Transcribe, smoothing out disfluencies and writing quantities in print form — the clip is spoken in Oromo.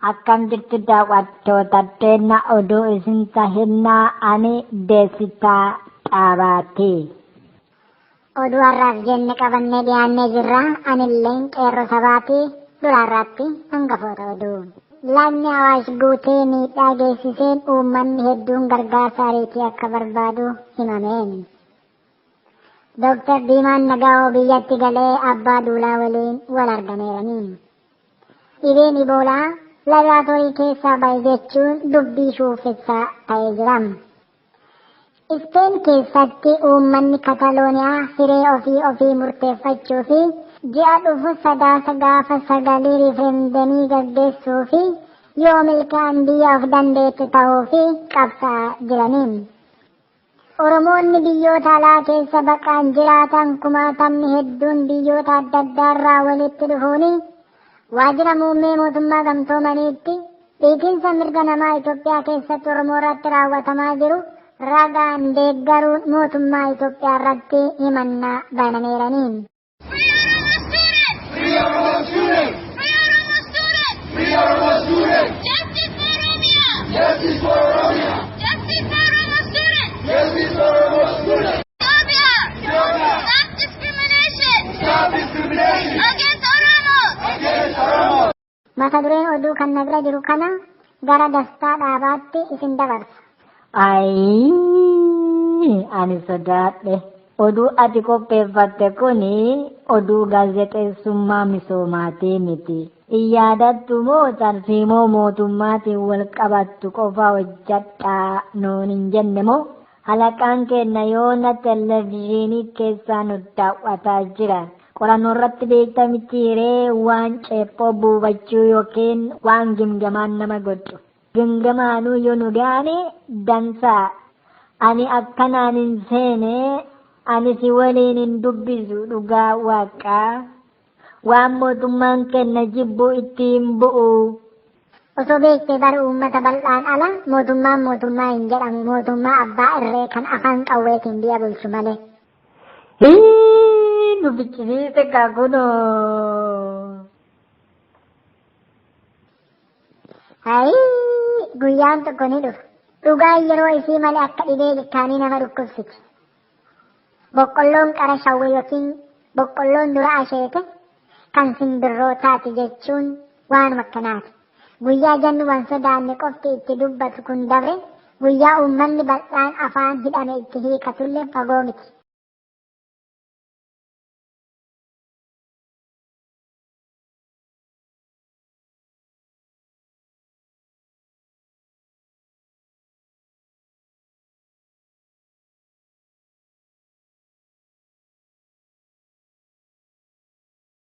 Akkam jirtu daawwattoota teenya oduu isin tahinnaa ani Deessitaa Xaabaati. Oduu har'aaf jenne qabannee dhiyaannee jirra. Anillee qeerroo sabaati duraarratti hangafoota oduu. Laanni Awaash guutee miidhaa geessiseen uummanni hedduun gargaarsa ariitii akka barbaadu himameen. Dr. Diimaan Nagaa'oo biyyatti galee abbaa duulaa waliin wal argameeranii. Dhibeen Iboolaa laboraatoorii keessaa bahe jechuun dubbii shuuffessaa ta'ee jira. Ispeen keessatti uummanni Katalooniyaa hiree ofii murteeffachuu fi ji'a dhufu sadaasa gaafa 9 riiferendamii gaggeessuu fi yoo milkaa'an biyya of dandeettu ta'uu fi qabsaa jiraniin. Oromoonni biyyoota alaa keessa baqaan jiraatan kumaatamni hedduun biyyoota adda addaarraa walitti dhufuuni waajjira muummee mootummaa gamtoomaniitti dhiitinsa mirga namaa Itoophiyaa keessatti Oromoo irratti raawwatamaa jiru ragaan deeggaruun mootummaa Itoophiyaa irratti himannaa banameeraniin. Mata dureen oduu kan nagra jiru kana gara Dastaa Dhaabaatti isin dabarsa. Ani sodaadhe. Oduu ati qopheeffatte kuni oduu gaazexeessummaa misoomaatii miti. Iyyadattu moo tarsiimoo mootummaatiin wal qabattu qofa hojjadhaa nuun hin jenne moo halaqaan keenya yoona televezyiinii keessaa nu daawwataa jira. Qorannoo irratti beektamitti waan ceephoo buufachuu yookiin waan gimgamaan nama godhu. Gimgamaanuu yoo nu gaane dansaa. Ani akkanaan hin seene ani si waliin hin dubbisu dhugaa waaqaa. Waan mootummaan keenya jibbu ittiin bu'u. Osoo beektee bara uummata bal'aan ala mootummaa hin jedhamu mootummaa abbaa irree kan afaan qawweetiin biyya bulchu malee. Dubbichisiise kaakunoo. Guyyaan tokko ni dhufa. Dhugaan yeroo isii malee akka dhibee ilkaanii nama dhukkubsiti. Boqqolloon qara shawwee yookiin boqqolloon dura asheete kan simbirrootaati jechuun waan makkanaati. Guyyaa jannu waan sodaanne qofti itti dubbatu kun dabre guyyaa uummanni bal'aan afaan hidhame itti hiikatullee fagoo miti.